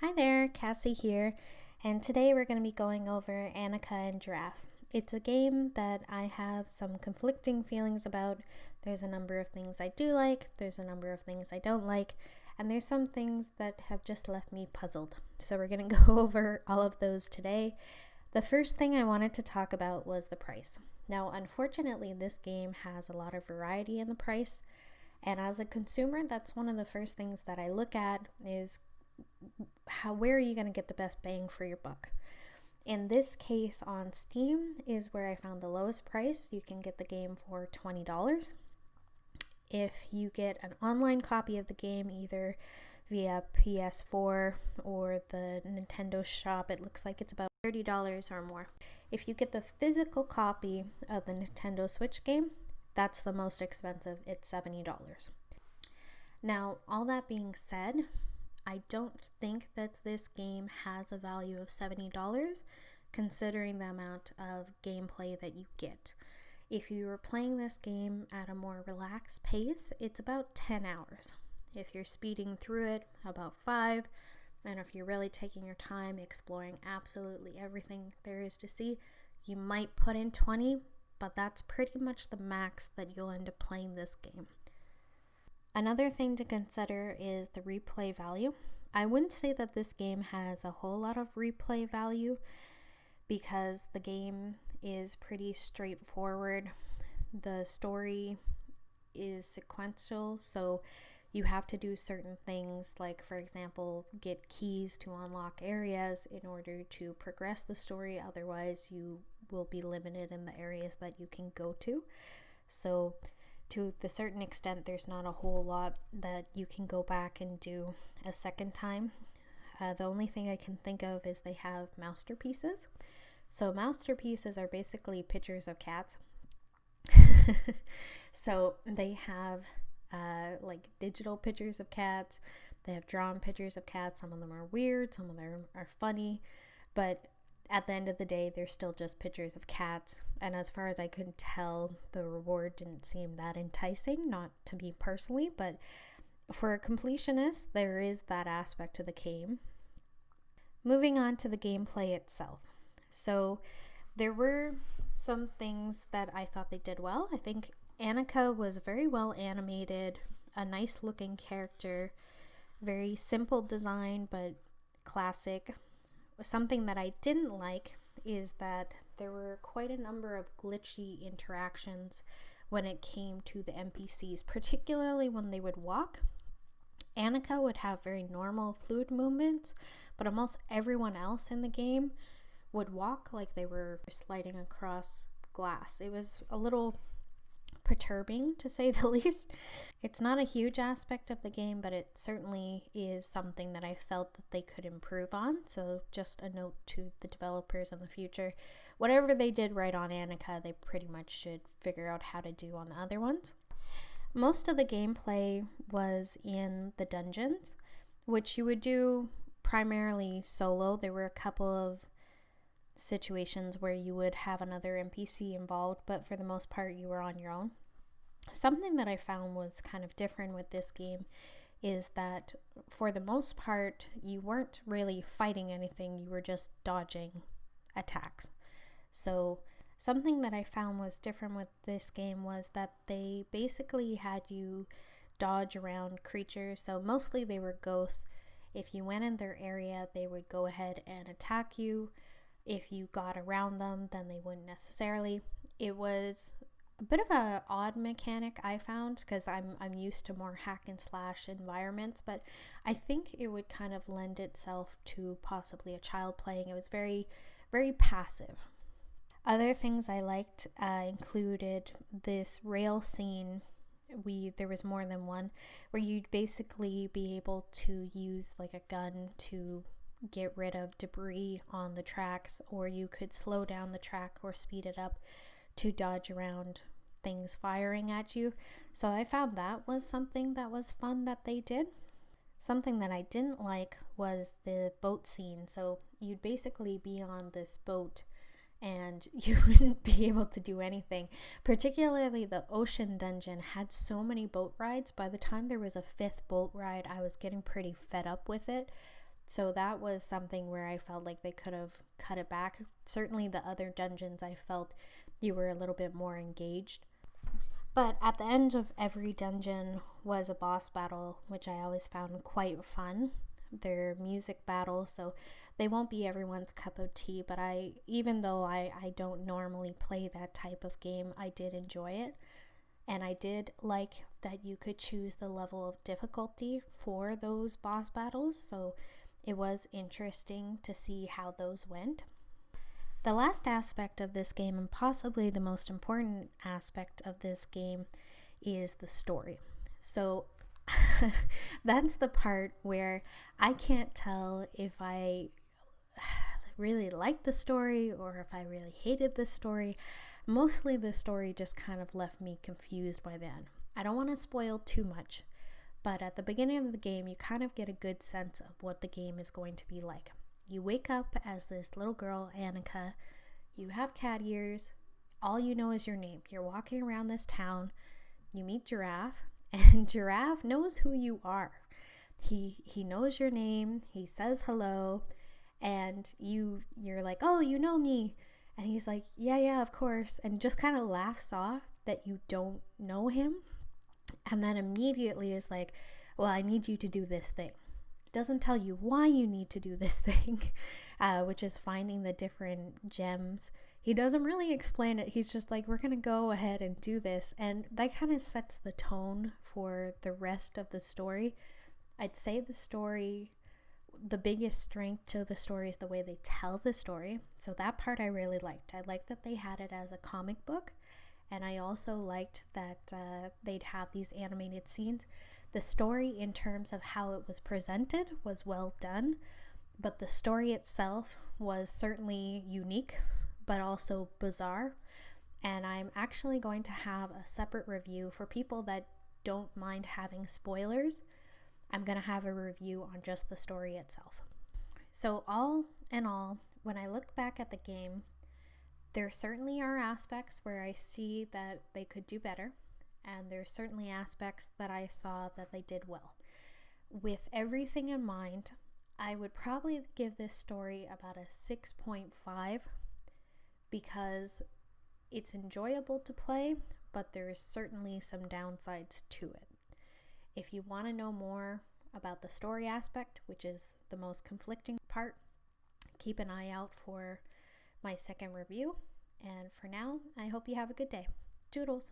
Hi there, Cassie here, and today we're going to be going over Annika and Giraffe. It's a game that I have some conflicting feelings about. There's a number of things I do like, there's a number of things I don't like, and there's some things that have just left me puzzled. So we're going to go over all of those today. The first thing I wanted to talk about was the price. Now, unfortunately, this game has a lot of variety in the price, and as a consumer, that's one of the first things that I look at is where are you going to get the best bang for your buck. In this case on Steam is where I found the lowest price. You can get the game for $20. If you get an online copy of the game either via PS4 or the Nintendo shop, it looks like it's about $30 or more. If you get the physical copy of the Nintendo Switch game, that's the most expensive. It's $70. Now, all that being said, I don't think that this game has a value of $70 considering the amount of gameplay that you get. If you were playing this game at a more relaxed pace, it's about 10 hours. If you're speeding through it, about 5. And if you're really taking your time exploring absolutely everything there is to see, you might put in 20, but that's pretty much the max that you'll end up playing this game. Another thing to consider is the replay value. I wouldn't say that this game has a whole lot of replay value because the game is pretty straightforward. The story is sequential, so you have to do certain things like, for example, get keys to unlock areas in order to progress the story. Otherwise, you will be limited in the areas that you can go to. So to the certain extent, there's not a whole lot that you can go back and do a second time. The only thing I can think of is they have masterpieces. So masterpieces are basically pictures of cats. So they have like digital pictures of cats. They have drawn pictures of cats. Some of them are weird, some of them are funny, but at the end of the day, they're still just pictures of cats. And as far as I could tell, the reward didn't seem that enticing, not to me personally, but for a completionist, there is that aspect to the game. Moving on to the gameplay itself. So there were some things that I thought they did well. I think Annika was very well animated, a nice looking character, very simple design, but classic. Something that I didn't like is that there were quite a number of glitchy interactions when it came to the NPCs, particularly when they would walk. Annika would have very normal fluid movements, but almost everyone else in the game would walk like they were sliding across glass. It was a little perturbing, to say the least. It's not a huge aspect of the game, but it certainly is something that I felt that they could improve on. So just a note to the developers in the future. Whatever they did right on Annika, they pretty much should figure out how to do on the other ones. Most of the gameplay was in the dungeons, which you would do primarily solo. There were a couple of situations where you would have another NPC involved, but for the most part you were on your own. Something that I found was kind of different with this game is that for the most part you weren't really fighting anything, you were just dodging attacks. So something that I found was different with this game was that they basically had you dodge around creatures. So mostly they were ghosts. If you went in their area, they would go ahead and attack you. If you got around them, then they wouldn't necessarily. It was a bit of an odd mechanic I found because I'm used to more hack and slash environments, but I think it would kind of lend itself to possibly a child playing. It was very, very passive. Other things I liked included this rail scene. There was more than one where you'd basically be able to use like a gun to get rid of debris on the tracks, or you could slow down the track or speed it up to dodge around things firing at you. So I found that was something that was fun that they did. Something that I didn't like was the boat scene. So you'd basically be on this boat and you wouldn't be able to do anything. Particularly the ocean dungeon had so many boat rides. By the time there was a 5th boat ride, I was getting pretty fed up with it. So that was something where I felt like they could have cut it back. Certainly the other dungeons, I felt you were a little bit more engaged. But at the end of every dungeon was a boss battle, which I always found quite fun. They're music battles, so they won't be everyone's cup of tea, but even though I don't normally play that type of game, I did enjoy it. And I did like that you could choose the level of difficulty for those boss battles, so it was interesting to see how those went. The last aspect of this game, and possibly the most important aspect of this game, is the story. So that's the part where I can't tell if I really liked the story or if I really hated the story. Mostly the story just kind of left me confused by then. I don't want to spoil too much, but at the beginning of the game, you kind of get a good sense of what the game is going to be like. You wake up as this little girl, Annika. You have cat ears. All you know is your name. You're walking around this town. You meet Giraffe, and Giraffe knows who you are. He knows your name. He says hello, and you're like, "Oh, you know me." And he's like, yeah, of course, and just kind of laughs off that you don't know him. And then immediately is like, well, I need you to do this thing. Doesn't tell you why you need to do this thing, which is finding the different gems. He doesn't really explain it. He's just like, we're going to go ahead and do this. And that kind of sets the tone for the rest of the story. I'd say the biggest strength to the story is the way they tell the story. So that part I really liked. I liked that they had it as a comic book. And I also liked that they'd have these animated scenes. The story in terms of how it was presented was well done, but the story itself was certainly unique, but also bizarre. And I'm actually going to have a separate review for people that don't mind having spoilers. I'm going to have a review on just the story itself. So all in all, when I look back at the game, there certainly are aspects where I see that they could do better, and there's certainly aspects that I saw that they did well. With everything in mind, I would probably give this story about a 6.5 because it's enjoyable to play, but there's certainly some downsides to it. If you want to know more about the story aspect, which is the most conflicting part, keep an eye out for my second review. And for now, I hope you have a good day. Toodles!